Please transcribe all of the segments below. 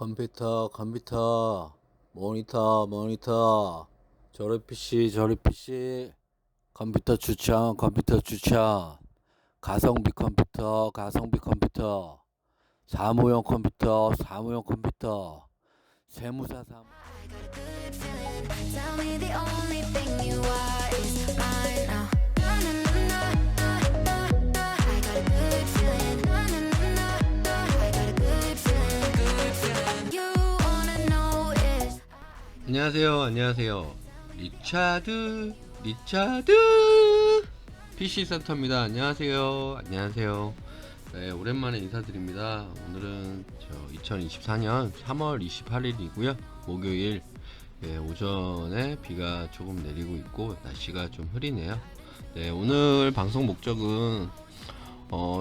컴퓨터, 모니터, 조립 PC, 컴퓨터 추천, 가성비 컴퓨터, 사무용 컴퓨터, 세무사 사무. Tell me the only thing you are is mine now. Na, na, na, na, na, na. I got a good feeling. Na, na, na, na, na. I got a good feeling. Good feeling. You wanna know is. 안녕하세요. 리차드 PC 센터입니다. 안녕하세요. 네, 오랜만에 인사드립니다. 오늘은 2024년 3월 28일이고요. 목요일. 네, 오전에 비가 조금 내리고 있고 날씨가 좀 흐리네요. 네, 오늘 방송 목적은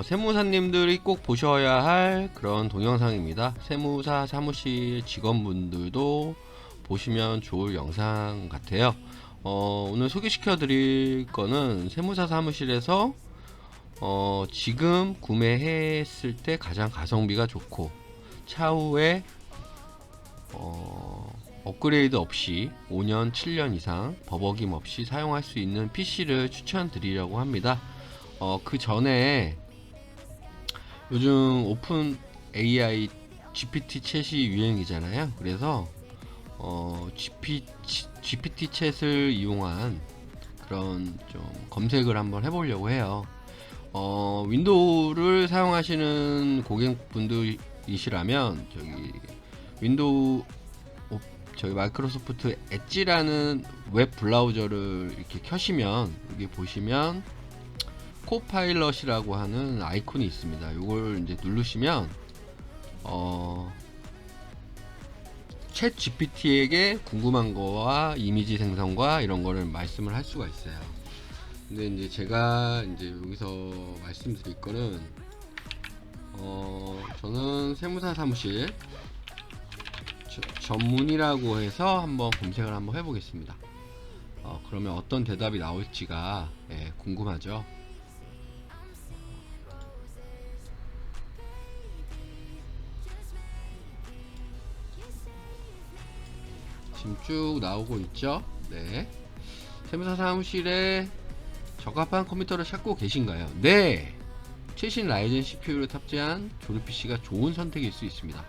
세무사님들이 꼭 보셔야 할 그런 동영상입니다. 세무사 사무실 직원분들도 보시면 좋을 영상 같아요. 오늘 소개시켜 드릴 거는 세무사 사무실에서 지금 구매했을 때 가장 가성비가 좋고 차후에 업그레이드 없이 5년, 7년 이상 버벅임 없이 사용할 수 있는 PC를 추천드리려고 합니다. 그 전에 요즘 오픈 AI GPT 챗이 유행이잖아요. 그래서 GPT 챗을 이용한 그런 좀 검색을 한번 해보려고 해요. 윈도우를 사용하시는 고객분들이시라면 저기 마이크로소프트 엣지라는 웹 브라우저를 이렇게 켜시면 여기 보시면 코파일럿이라고 하는 아이콘이 있습니다. 이걸 이제 누르시면 챗 GPT에게 궁금한 거와 이미지 생성과 이런 거를 말씀을 할 수가 있어요. 근데 이제 제가 이제 여기서 말씀드릴 거는 저는 세무사 사무실 전문이라고 해서 한번 검색을 한번 해보겠습니다. 그러면 어떤 대답이 나올지가 궁금하죠. 지금 쭉 나오고 있죠. 네. 세무사 사무실에 적합한 컴퓨터를 찾고 계신가요? 네. 최신 라이젠 CPU를 탑재한 조립 PC가 좋은 선택일 수 있습니다.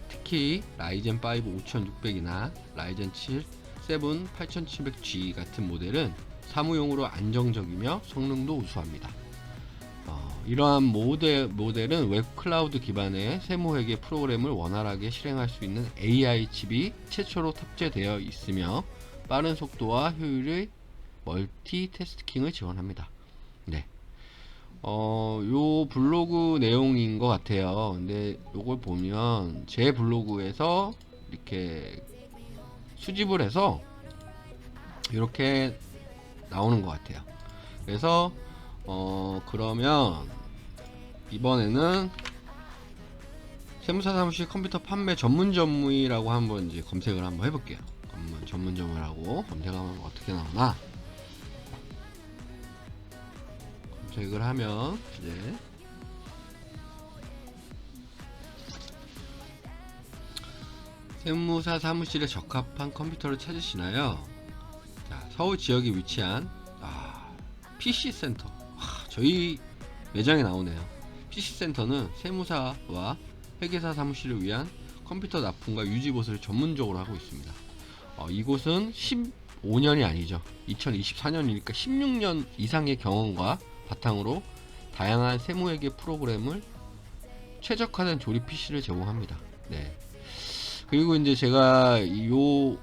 특히 라이젠 5 5600이나 라이젠 7 8700G 같은 모델은 사무용으로 안정적이며 성능도 우수합니다. 이러한 모델은 웹 클라우드 기반의 세무회계 프로그램을 원활하게 실행할 수 있는 AI 칩이 최초로 탑재되어 있으며 빠른 속도와 효율의 멀티태스킹을 지원합니다. 네. 요 블로그 내용인 것 같아요. 근데 요걸 보면 제 블로그에서 이렇게 수집을 해서 이렇게 나오는 것 같아요. 그래서 그러면 이번에는 세무사 사무실 컴퓨터 판매 전문점이라고 한번 이제 검색을 한번 해볼게요. 전문점을 하고 검색하면 어떻게 나오나? 검색을 하면 이제 세무사 사무실에 적합한 컴퓨터를 찾으시나요? 자, 서울 지역에 위치한 PC 센터. 저희 매장에 나오네요. PC 센터는 세무사와 회계사 사무실을 위한 컴퓨터 납품과 유지 보수를 전문적으로 하고 있습니다. 이곳은 15년이 아니죠. 2024년이니까 16년 이상의 경험과 바탕으로 다양한 세무회계 프로그램을 최적화된 조립 PC를 제공합니다. 네. 그리고 이제 제가 요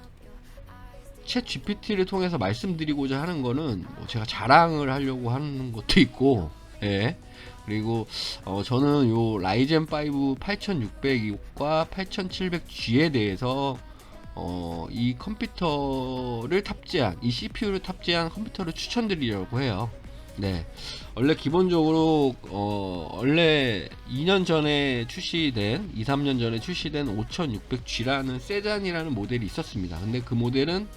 챗 GPT를 통해서 말씀드리고자 하는 거는 제가 자랑을 하려고 하는 것도 있고, 예. 그리고 저는 요 라이젠 5 8600과 8700G에 대해서 이 컴퓨터를 탑재한 이 CPU를 탑재한 컴퓨터를 추천드리려고 해요. 네. 원래 기본적으로 원래 2년 전에 출시된 2-3년 전에 출시된 5600G라는 세잔이라는 모델이 있었습니다. 근데 그 모델은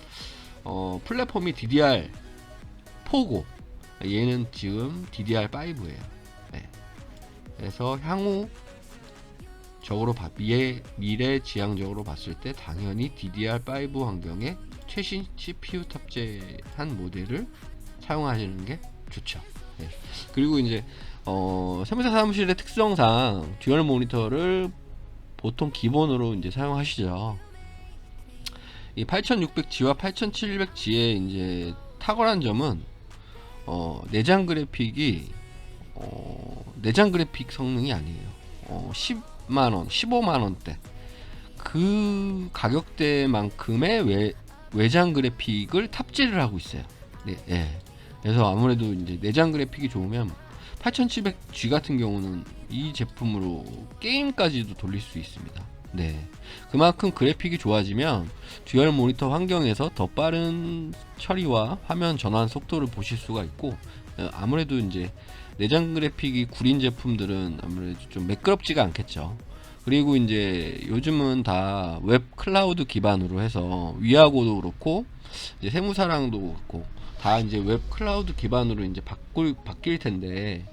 플랫폼이 DDR4고 얘는 지금 DDR5예요. 네. 그래서 향후 미래 지향적으로 봤을 때 당연히 DDR5 환경에 최신 CPU 탑재한 모델을 사용하시는 게 좋죠. 네. 그리고 이제 세무사 사무실의 특성상 듀얼 모니터를 보통 기본으로 이제 사용하시죠. 이 8600G와 8700G의 이제 탁월한 점은 내장 그래픽이 내장 그래픽 성능이 아니에요. 10만원, 15만원대 그 가격대만큼의 외장 그래픽을 탑재를 하고 있어요. 네, 예. 그래서 아무래도 이제 내장 그래픽이 좋으면 8700G 같은 경우는 이 제품으로 게임까지도 돌릴 수 있습니다. 네. 그만큼 그래픽이 좋아지면 듀얼 모니터 환경에서 더 빠른 처리와 화면 전환 속도를 보실 수가 있고, 아무래도 이제 내장 그래픽이 구린 제품들은 아무래도 좀 매끄럽지가 않겠죠. 그리고 이제 요즘은 다 웹 클라우드 기반으로 해서 위하고도 그렇고 이제 세무사랑도 그렇고 다 이제 웹 클라우드 기반으로 이제 바뀔 텐데,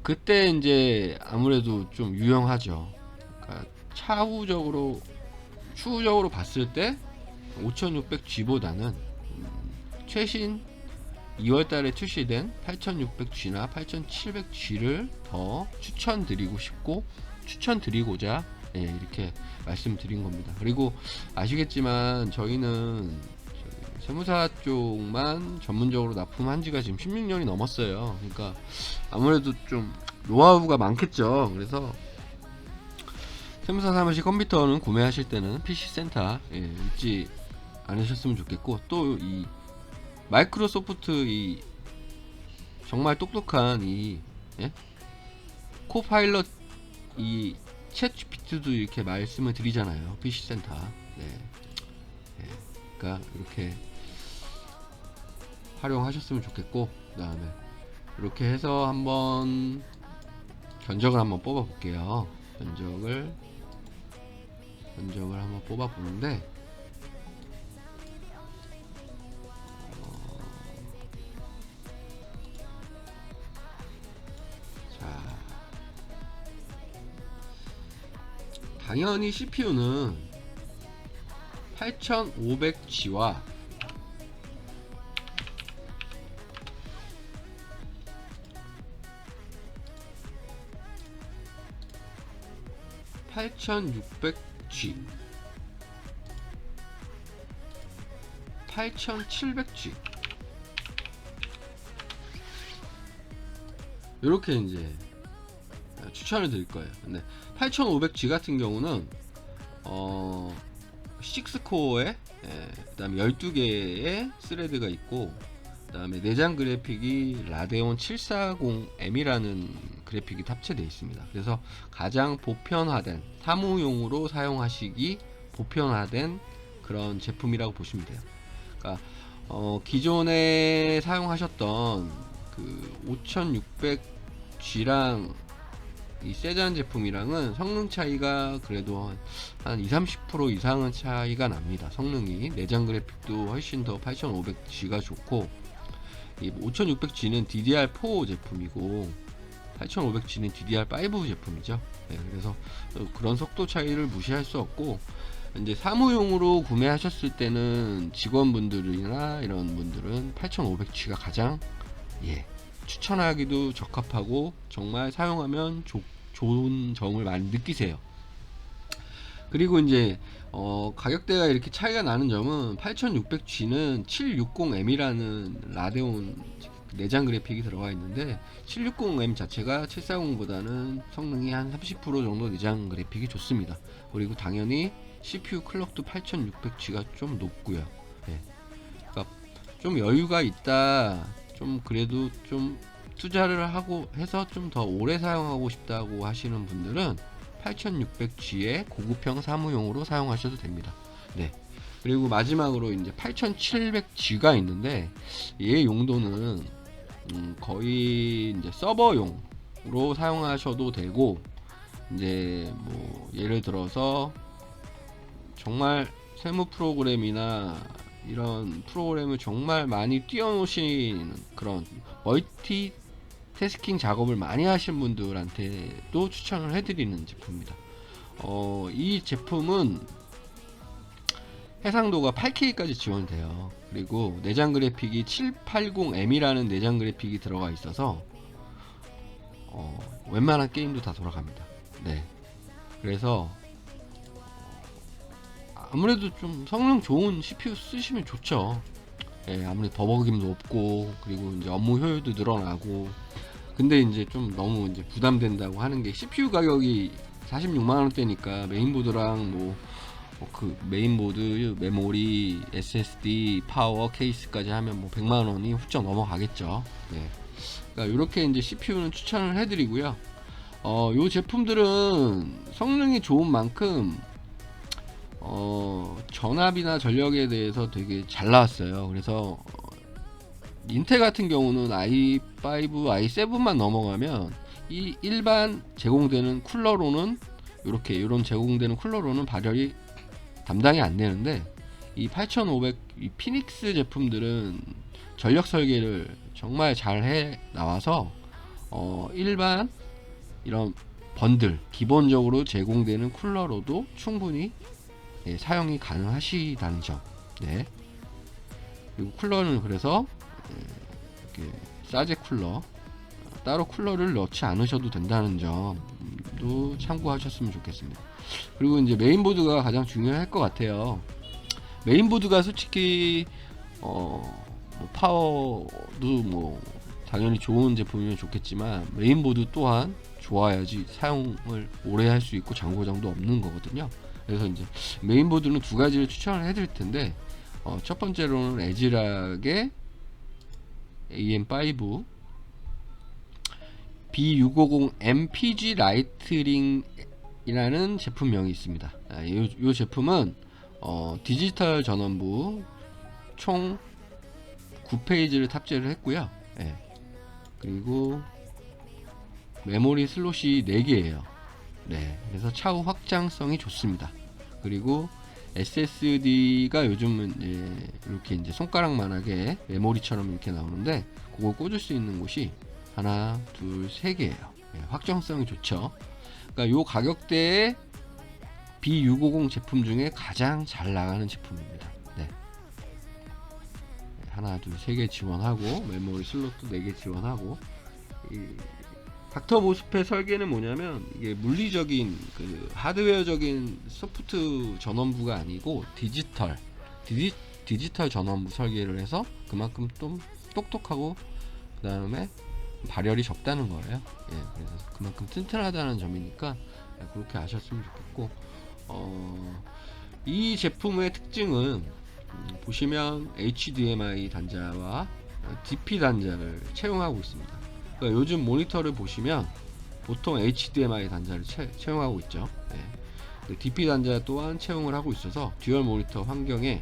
그때 이제 아무래도 좀 유용하죠. 그러니까 추후적으로 봤을 때 5600G보다는 최신 2월달에 출시된 8600G나 8700G를 더 추천드리고자 이렇게 말씀드린 겁니다. 그리고 아시겠지만 저희는 세무사 쪽만 전문적으로 납품한 지가 지금 16년이 넘었어요. 그러니까 아무래도 좀 노하우가 많겠죠. 그래서 세무사 사무실 컴퓨터는 구매하실 때는 PC 센터 잊지 않으셨으면 좋겠고, 또 이 마이크로소프트 이 정말 똑똑한 이 코파일럿 이 챗 GPT도 이렇게 말씀을 드리잖아요. PC 센터. 그러니까 이렇게 활용하셨으면 좋겠고, 그 다음에 이렇게 해서 한번 견적을 한번 뽑아 볼게요. 견적을 한번 뽑아 보는데, 자, 당연히 CPU는 8500G와 8600G, 8700G 이렇게 이제 추천을 드릴 거예요. 근데 8500G 같은 경우는 6코어에 그 다음에 12개의 스레드가 있고, 그 다음에 내장 그래픽이 라데온 740M이라는 그래픽이 탑재되어 있습니다. 그래서 가장 보편화된 사무용으로 사용하시기 보편화된 그런 제품이라고 보시면 돼요. 그러니까 기존에 사용하셨던 그 5600G랑 이 세잔 제품이랑은 성능 차이가 그래도 한 20-30% 이상은 차이가 납니다. 성능이 내장 그래픽도 훨씬 더 8500G가 좋고, 이 5600G는 DDR4 제품이고 8500G는 DDR5 제품이죠. 그래서 그런 속도 차이를 무시할 수 없고, 이제 사무용으로 구매하셨을 때는 직원분들이나 이런 분들은 8500G가 가장 추천하기도 적합하고 정말 사용하면 좋은 점을 많이 느끼세요. 그리고 이제 가격대가 이렇게 차이가 나는 점은 8600G는 760M이라는 라데온 내장 그래픽이 들어가 있는데, 760M 자체가 740보다는 성능이 한 30% 정도 내장 그래픽이 좋습니다. 그리고 당연히 CPU 클럭도 8600G가 좀 높고요. 그러니까 좀 여유가 있다, 좀 그래도 좀 투자를 하고 해서 좀 더 오래 사용하고 싶다고 하시는 분들은 8600G의 고급형 사무용으로 사용하셔도 됩니다. 그리고 마지막으로 이제 8700G가 있는데, 얘 용도는 거의 이제 서버용으로 사용하셔도 되고, 이제 뭐 예를 들어서 정말 세무 프로그램이나 이런 프로그램을 정말 많이 띄워놓으시는 그런 태스킹 작업을 많이 하시는 분들한테도 추천을 해드리는 제품입니다. 이 제품은 해상도가 8K까지 지원돼요. 그리고 내장 그래픽이 780M이라는 내장 그래픽이 들어가 있어서 웬만한 게임도 다 돌아갑니다. 네. 그래서 아무래도 좀 성능 좋은 CPU 쓰시면 좋죠. 예, 아무래도 버벅임도 없고, 그리고 이제 업무 효율도 늘어나고. 근데 이제 좀 너무 이제 부담된다고 하는 게 CPU 가격이 46만원대니까 메인보드랑 그 메인보드, 메모리, SSD, 파워, 케이스까지 하면 뭐 100만원이 훌쩍 넘어가겠죠. 네. 그러니까 이렇게 이제 CPU는 추천을 해드리고요. 요 제품들은 성능이 좋은 만큼 전압이나 전력에 대해서 되게 잘 나왔어요. 그래서 인텔 같은 경우는 i5, i7만 넘어가면 이 일반 제공되는 쿨러로는 이런 제공되는 쿨러로는 발열이 담당이 안 되는데, 이 8500 이 피닉스 제품들은 전력 설계를 정말 잘 해 나와서 일반 이런 번들 기본적으로 제공되는 쿨러로도 충분히 사용이 가능하시다는 점. 네. 그리고 쿨러는 그래서 이렇게 사제 쿨러 따로 쿨러를 넣지 않으셔도 된다는 점도 참고하셨으면 좋겠습니다. 그리고 이제 메인보드가 가장 중요할 것 같아요. 메인보드가 솔직히 파워도 당연히 좋은 제품이면 좋겠지만 메인보드 또한 좋아야지 사용을 오래 할 수 있고 장고장도 없는 거거든요. 그래서 이제 메인보드는 두 가지를 추천을 해드릴 텐데, 첫 번째로는 에즈락의 AM5 B650 MPG 라이트링이라는 제품명이 있습니다. 이 제품은 디지털 전원부 총 9페이지를 탑재를 했고요. 예. 그리고 메모리 슬롯이 4개예요. 네. 그래서 차후 확장성이 좋습니다. 그리고 SSD가 요즘은 이렇게 이제 손가락만하게 메모리처럼 이렇게 나오는데, 그걸 꽂을 수 있는 곳이 하나, 둘, 3개예요. 네, 확정성이 좋죠. 그러니까 요 가격대에 B650 제품 중에 가장 잘 나가는 제품입니다. 네. 하나, 둘, 3개 지원하고, 메모리 슬롯도 4개 지원하고. 이 닥터모스펫 설계는 뭐냐면, 이게 물리적인 그 하드웨어적인 소프트 전원부가 아니고 디지털 전원부 설계를 해서 그만큼 좀 똑똑하고 그 다음에 발열이 적다는 거예요. 예, 그래서 그만큼 튼튼하다는 점이니까 그렇게 아셨으면 좋겠고, 이 제품의 특징은 보시면 HDMI 단자와 DP 단자를 채용하고 있습니다. 그러니까 요즘 모니터를 보시면 보통 HDMI 단자를 채용하고 있죠. 네. DP 단자 또한 채용을 하고 있어서 듀얼 모니터 환경에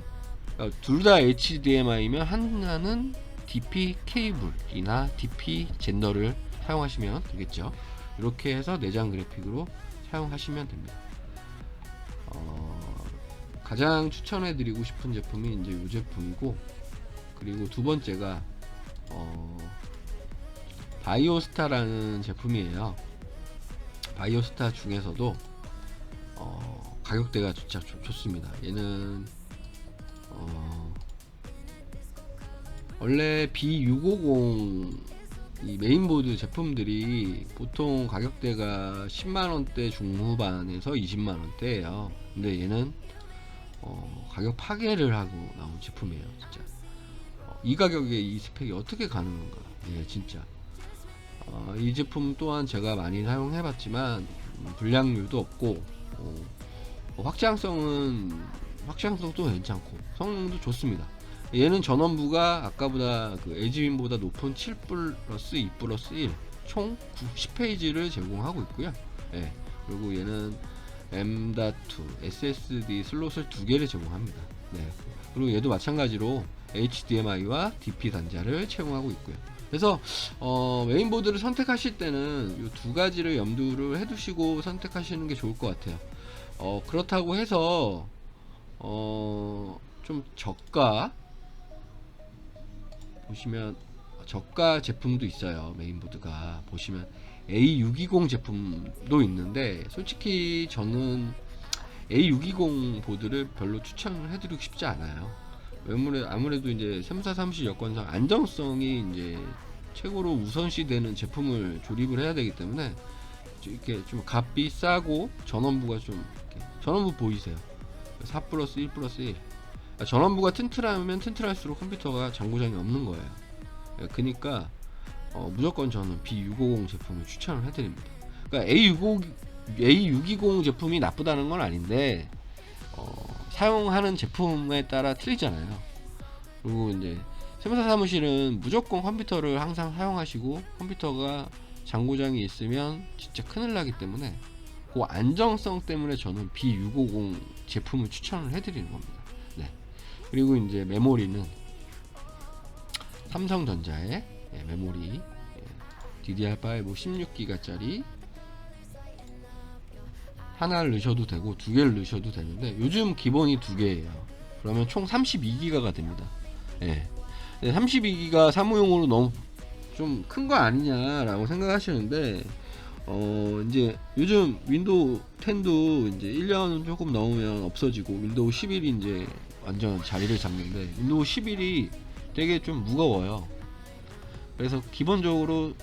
둘 다 HDMI면 하나는 DP 케이블이나 DP 젠더를 사용하시면 되겠죠. 이렇게 해서 내장 그래픽으로 사용하시면 됩니다. 가장 추천해드리고 싶은 제품이 이제 이 제품이고, 그리고 두 번째가 바이오스타라는 제품이에요. 바이오스타 중에서도 가격대가 진짜 좋습니다. 얘는 원래 B650 이 메인보드 제품들이 보통 가격대가 10만원대 중후반에서 20만원대예요. 근데 얘는 가격 파괴를 하고 나온 제품이에요. 진짜 이 가격에 이 스펙이 어떻게 가능한가. 예, 진짜 이 제품 또한 제가 많이 사용해 봤지만 불량률도 없고, 확장성도 괜찮고 성능도 좋습니다. 얘는 전원부가 아까보다 그 에지윈보다 높은 7+2+1 총 10페이지를 제공하고 있고요. 예, 그리고 얘는 M.2 SSD 슬롯을 2개를 제공합니다. 네, 그리고 얘도 마찬가지로 HDMI와 DP 단자를 채용하고 있고요. 그래서 메인보드를 선택하실 때는 이 두 가지를 염두를 해두시고 선택하시는 게 좋을 것 같아요. 그렇다고 해서 좀 저가 보시면 저가 제품도 있어요. 메인보드가 보시면 A620 제품도 있는데 솔직히 저는 A620 보드를 별로 추천을 해드리고 싶지 않아요. 아무래도 이제 세무사 사무실 여건상 안정성이 이제 최고로 우선시되는 제품을 조립을 해야 되기 때문에 이렇게 좀 값이 싸고 전원부가 좀 전원부 보이세요? 4+1+1. 전원부가 튼튼하면 튼튼할수록 컴퓨터가 장고장이 없는 거예요. 그러니까 무조건 저는 B650 제품을 추천을 해드립니다. 그러니까 A620 제품이 나쁘다는 건 아닌데 사용하는 제품에 따라 틀리잖아요. 그리고 이제 세무사 사무실은 무조건 컴퓨터를 항상 사용하시고 컴퓨터가 장고장이 있으면 진짜 큰일 나기 때문에 그 안정성 때문에 저는 B650 제품을 추천을 해드리는 겁니다. 네. 그리고 이제 메모리는 삼성전자의 메모리 DDR5 16기가짜리 하나를 넣으셔도 되고 두 개를 넣으셔도 되는데 요즘 기본이 두 개예요. 그러면 총 32기가가 됩니다. 예. 32기가 사무용으로 너무 좀 큰 거 아니냐라고 생각하시는데 이제 요즘 윈도우 10도 이제 1년 조금 넘으면 없어지고 윈도우 11이 이제 완전 자리를 잡는데 윈도우 11이 되게 좀 무거워요. 그래서 기본적으로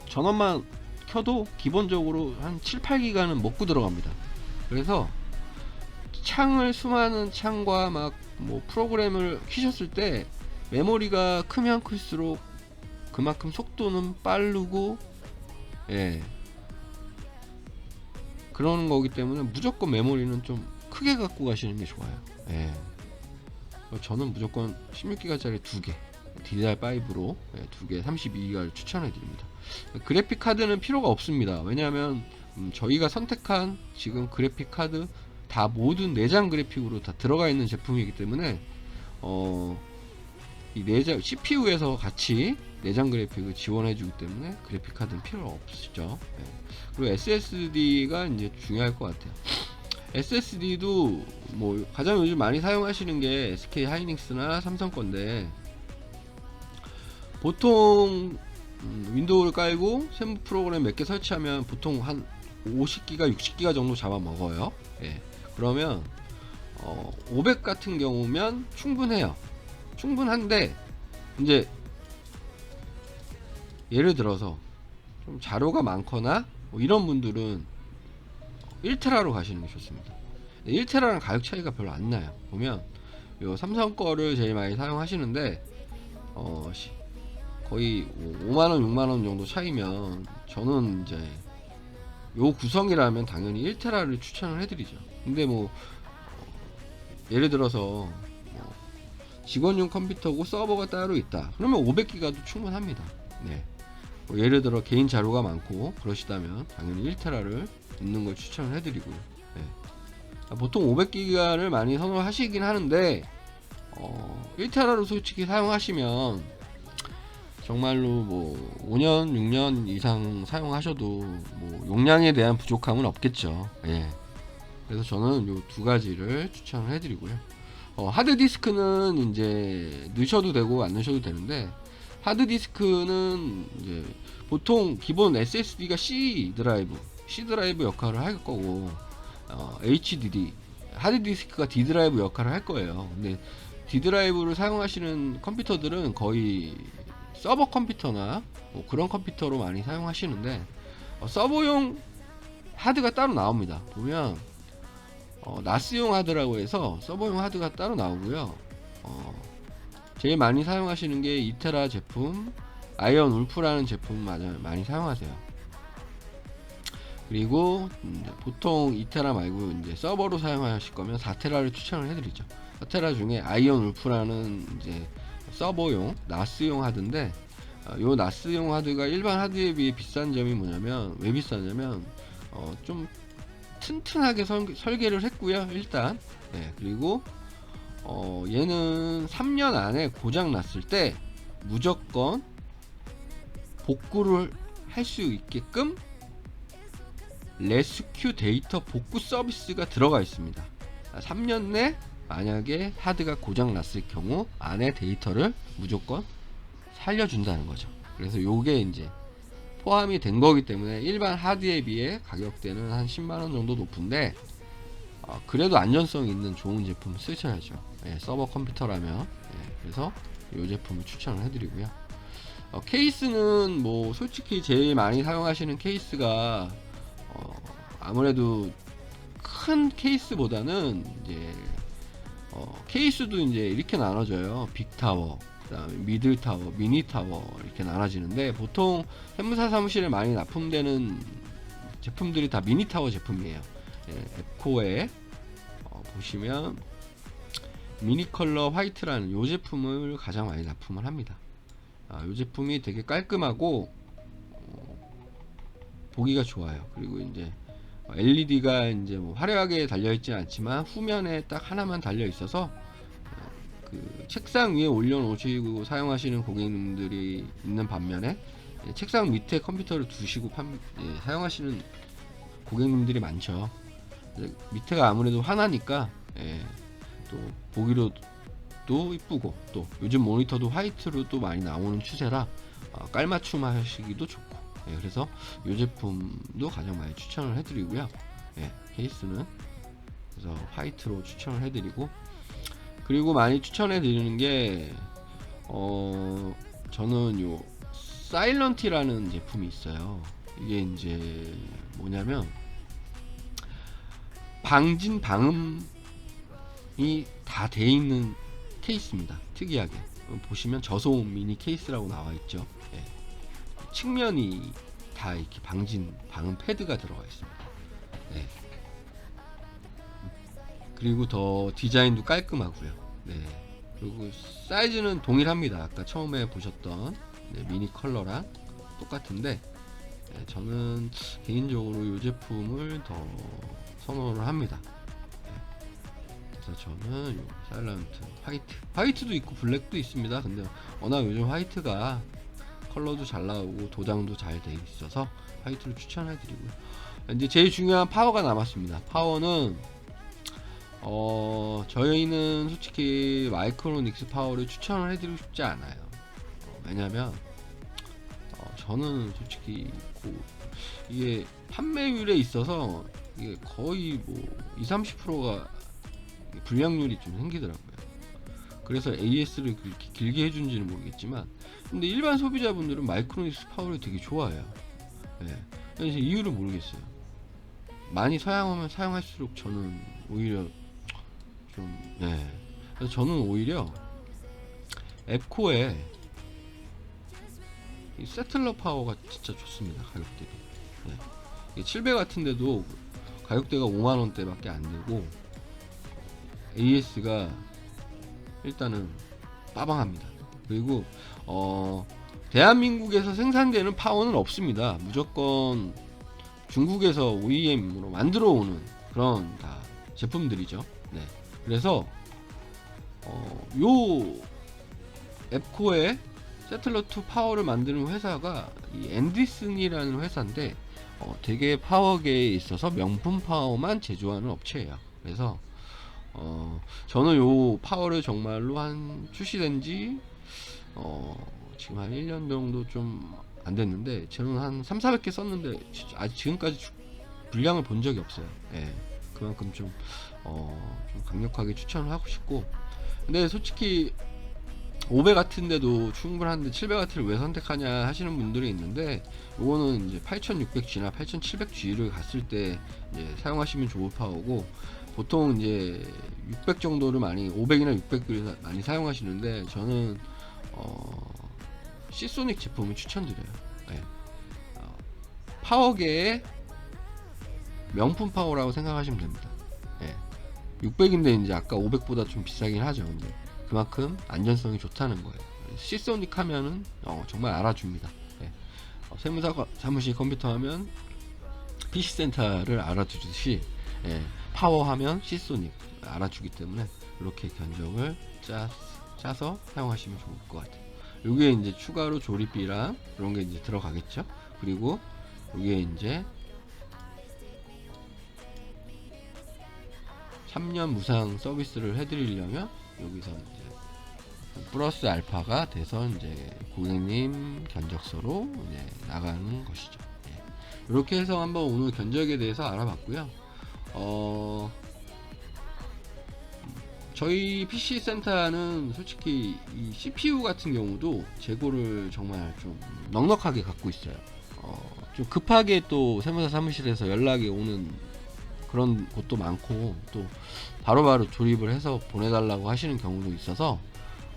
전원만 켜도 기본적으로 한 7, 8기가는 먹고 들어갑니다. 그래서 수많은 창과 막 뭐 프로그램을 키셨을 때 메모리가 크면 클수록 그만큼 속도는 빠르고 그러는 거기 때문에 무조건 메모리는 좀 크게 갖고 가시는 게 좋아요. 저는 무조건 16기가짜리 2개 DDR5로 2개 32기가를 추천해 드립니다. 그래픽 카드는 필요가 없습니다. 왜냐하면 저희가 선택한 지금 그래픽 카드 다 모든 내장 그래픽으로 다 들어가 있는 제품이기 때문에 이 내장 CPU에서 같이 내장 그래픽을 지원해 주기 때문에 그래픽 카드는 필요가 없죠. 그리고 SSD가 이제 중요할 것 같아요. SSD도 뭐 가장 요즘 많이 사용하시는 게 SK 하이닉스나 삼성 건데 보통 윈도우를 깔고 세무 프로그램 몇 개 설치하면 보통 한 50기가 60기가 정도 잡아먹어요. 그러면 500 같은 경우면 충분해요. 충분한데 이제 예를 들어서 좀 자료가 많거나 뭐 이런 분들은 1테라로 가시는 게 좋습니다. 1테라랑 가격 차이가 별로 안 나요. 보면 요 삼성 거를 제일 많이 사용하시는데 거의 5만원 6만원 정도 차이면 저는 이제 요 구성이라면 당연히 1테라를 추천을 해드리죠. 근데 뭐 예를 들어서 직원용 컴퓨터고 서버가 따로 있다 그러면 500기가도 충분합니다. 뭐 예를 들어 개인 자료가 많고 그러시다면 당연히 1테라를 넣는 걸 추천을 해드리고요. 보통 500기가를 많이 선호하시긴 하는데 1테라로 솔직히 사용하시면 정말로 뭐 5년 6년 이상 사용하셔도 뭐 용량에 대한 부족함은 없겠죠. 그래서 저는 요 두 가지를 추천을 해드리고요. 하드디스크는 이제 넣으셔도 되고 안 넣으셔도 되는데 하드디스크는 이제 보통 기본 SSD가 C 드라이브 역할을 할 거고 HDD 하드디스크가 D 드라이브 역할을 할 거예요. 근데 D 드라이브를 사용하시는 컴퓨터들은 거의 서버 컴퓨터나 뭐 그런 컴퓨터로 많이 사용하시는데 서버용 하드가 따로 나옵니다. 보면 나스용 하드라고 해서 서버용 하드가 따로 나오고요. 제일 많이 사용하시는 게 2테라 제품 아이언 울프라는 제품 많이 사용하세요. 그리고 보통 2테라 말고 이제 서버로 사용하실 거면 4테라를 추천을 해드리죠. 4테라 중에 아이언 울프라는 이제 서버용 나스용 하드인데 요 나스용 하드가 일반 하드에 비해 비싼 점이 뭐냐면 왜 비싸냐면 좀 튼튼하게 설계를 했고요. 일단 그리고 얘는 3년 안에 고장 났을 때 무조건 복구를 할 수 있게끔 레스큐 데이터 복구 서비스가 들어가 있습니다. 3년 내 만약에 하드가 고장 났을 경우 안에 데이터를 무조건 살려준다는 거죠. 그래서 요게 이제 포함이 된 거기 때문에 일반 하드에 비해 가격대는 한 10만원 정도 높은데 그래도 안전성 있는 좋은 제품 쓰셔야죠. 예, 서버 컴퓨터라면. 예, 그래서 이 제품을 추천을 해드리고요. 케이스는 뭐 솔직히 제일 많이 사용하시는 케이스가 아무래도 큰 케이스보다는 이제 케이스도 이제 이렇게 나눠져요. 빅타워, 그다음에 미들타워, 미니타워 이렇게 나눠지는데 보통 세무사 사무실에 많이 납품되는 제품들이 다 미니타워 제품이에요. 예, 앱코에 보시면 미니컬러 화이트라는 이 제품을 가장 많이 납품을 합니다. 이 제품이 되게 깔끔하고 보기가 좋아요. 그리고 이제 LED가 이제 뭐 화려하게 달려있지 않지만 후면에 딱 하나만 달려 있어서 그 책상 위에 올려놓으시고 사용하시는 고객님들이 있는 반면에 책상 밑에 컴퓨터를 두시고 사용하시는 고객님들이 많죠. 밑에가 아무래도 하나니까 또 보기로도 이쁘고 또 요즘 모니터도 화이트로 또 많이 나오는 추세라 깔맞춤 하시기도 좋고 그래서 이 제품도 가장 많이 추천을 해드리고요. 케이스는 그래서 화이트로 추천을 해드리고 그리고 많이 추천해드리는 게 저는 요 사일런티라는 제품이 있어요. 이게 이제 뭐냐면 방진 방음이 다 돼 있는 케이스입니다. 특이하게 보시면 저소음 미니 케이스라고 나와 있죠. 측면이 다 이렇게 방진 방음 패드가 들어가 있습니다. 그리고 더 디자인도 깔끔하고요. 그리고 사이즈는 동일합니다. 아까 처음에 보셨던 미니 컬러랑 똑같은데 저는 개인적으로 이 제품을 더 선호를 합니다. 그래서 저는 요 사일런트 화이트도 있고 블랙도 있습니다. 근데 워낙 요즘 화이트가 컬러도 잘 나오고 도장도 잘 돼 있어서 화이트를 추천해 드리고요. 이제 제일 중요한 파워가 남았습니다. 파워는 저희는 솔직히 마이크로닉스 파워를 추천을 해드리고 싶지 않아요. 왜냐면 저는 솔직히 이게 판매율에 있어서 이게 거의 뭐 20-30%가 불량률이 좀 생기더라고요. 그래서 AS를 그렇게 길게 해준지는 모르겠지만 근데 일반 소비자분들은 마이크로닉스 파워를 되게 좋아해요. 그래서 이유를 모르겠어요. 많이 사용하면 사용할수록 저는 오히려 그래서 저는 오히려 앱코에 이 세틀러 파워가 진짜 좋습니다. 가격 대비 700 같은데도 가격대가 5만원대 밖에 안되고 AS가 일단은 빠방합니다. 그리고 대한민국에서 생산되는 파워는 없습니다. 무조건 중국에서 OEM으로 만들어 오는 그런 다 제품들이죠. 그래서 요 앱코의 세틀러2 파워를 만드는 회사가 이 앤디슨이라는 회사인데 되게 파워계에 있어서 명품 파워만 제조하는 업체예요. 그래서 저는 요 파워를 정말로 한 출시된 지 지금 한 1년 정도 좀 안 됐는데 저는 한 300-400개 썼는데 아직 지금까지 불량을 본 적이 없어요. 그만큼 좀 강력하게 추천을 하고 싶고 근데 솔직히 500 같은데도 충분한데 700 같은를 왜 선택하냐 하시는 분들이 있는데 요거는 이제 8600G나 8700G를 갔을 때 이제 사용하시면 좋을 파워고 보통 이제 600 정도를 많이 500이나 600을 많이 사용하시는데 저는 시소닉 제품을 추천드려요. 파워계의 명품 파워라고 생각하시면 됩니다. 600인데 이제 아까 500보다 좀 비싸긴 하죠. 근데 그만큼 안전성이 좋다는 거예요. 시소닉 하면은 정말 알아줍니다. 세무사 사무실 컴퓨터 하면 PC센터를 알아주듯이 파워하면 시소닉 알아주기 때문에 이렇게 견적을 짜서 사용하시면 좋을 것 같아요. 요게 이제 추가로 조립비랑 이런 게 이제 들어가겠죠. 그리고 요게 이제 3년 무상 서비스를 해드리려면 여기서 이제 플러스 알파가 돼서 이제 고객님 견적서로 이제 나가는 것이죠. 예. 이렇게 해서 한번 오늘 견적에 대해서 알아봤고요. 저희 PC 센터는 솔직히 이 CPU 같은 경우도 재고를 정말 좀 넉넉하게 갖고 있어요. 좀 급하게 또 세무사 사무실에서 연락이 오는 그런 곳도 많고, 또 바로바로 조립을 해서 보내달라고 하시는 경우도 있어서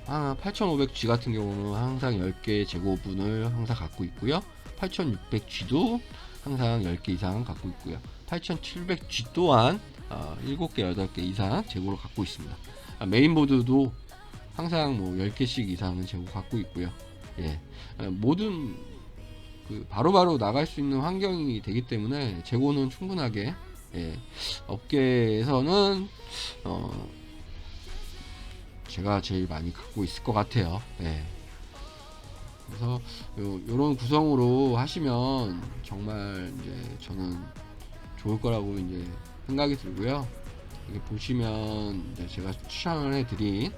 8500G 같은 경우는 항상 10개 재고분을 항상 갖고 있고요. 8600G도 항상 10개 이상 갖고 있고요. 8700G 또한 7개, 8개 이상 재고를 갖고 있습니다. 메인보드도 항상 뭐 10개씩 이상은 재고 갖고 있고요. 예. 모든 바로바로 나갈 수 있는 환경이 되기 때문에 재고는 충분하게, 예. 업계에서는 제가 제일 많이 갖고 있을 것 같아요. 예. 그래서 요런 구성으로 하시면 정말 이제 저는 좋을 거라고 이제 생각이 들고요. 여기 보시면 이제 제가 추천을 해드린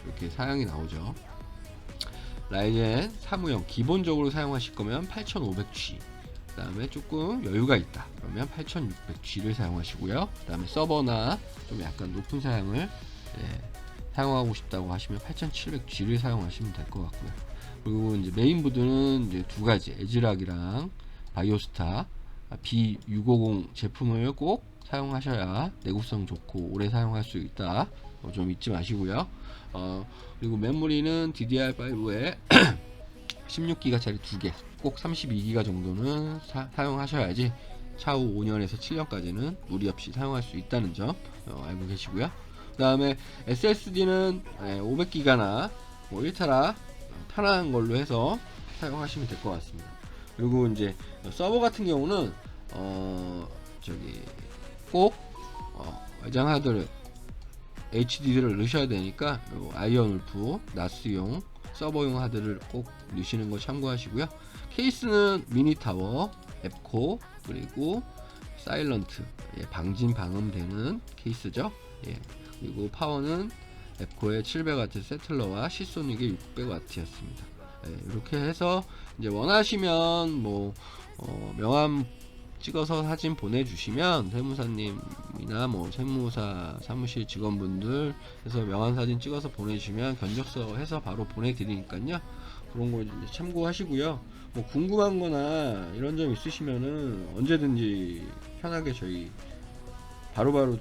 이렇게 사양이 나오죠. 라이젠 사무용 기본적으로 사용하실 거면 8500G, 그 다음에 조금 여유가 있다 그러면 8600G를 사용하시고요. 그 다음에 서버나 좀 약간 높은 사양을 사용하고 싶다고 하시면 8700G를 사용하시면 될 것 같고요. 그리고 이제 메인보드는 이제 두 가지, 에즈락이랑 바이오스타 B650 제품을 꼭 사용하셔야 내구성 좋고 오래 사용할 수 있다. 좀 잊지 마시고요. 그리고 메모리는 DDR5에 16기가짜리 2개, 꼭 32기가 정도는 사용하셔야지 차후 5년에서 7년까지는 무리 없이 사용할 수 있다는 점 알고 계시고요. 그 다음에 SSD는 500기가나 뭐 1테라 편한 걸로 해서 사용하시면 될 것 같습니다. 그리고 이제 서버 같은 경우는 꼭 외장 하드를 HDD를 넣으셔야 되니까 아이언울프 나스용 서버용 하드를 꼭 넣으시는 거 참고하시고요. 케이스는 미니타워, 앱코, 그리고 사일런트, 방진 방음되는 케이스죠. 그리고 파워는 앱코의 700W 세틀러와 시소닉의 600W였습니다. 이렇게 해서 이제 원하시면 뭐 명함 찍어서 사진 보내주시면 세무사님이나 뭐 세무사 사무실 직원분들 해서 명함 사진 찍어서 보내주시면 견적서 해서 바로 보내드리니까요. 그런 거 이제 참고하시고요. 뭐 궁금한 거나 이런 점 있으시면은 언제든지 편하게 저희 바로바로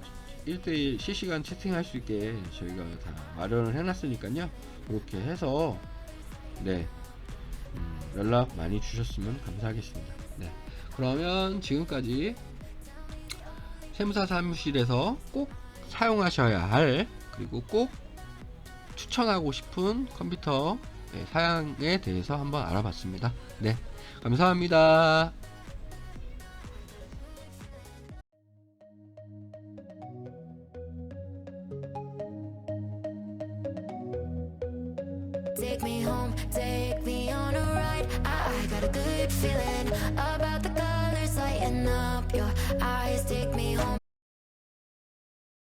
1대1 실시간 채팅할 수 있게 저희가 다 마련을 해놨으니까요. 그렇게 해서 연락 많이 주셨으면 감사하겠습니다. 그러면 지금까지 세무사 사무실에서 꼭 사용하셔야 할, 그리고 꼭 추천하고 싶은 컴퓨터 사양에 대해서 한번 알아봤습니다. 감사합니다. Take me home, take me on a ride. I got a good feeling about the colors lighting up your eyes. Take me home,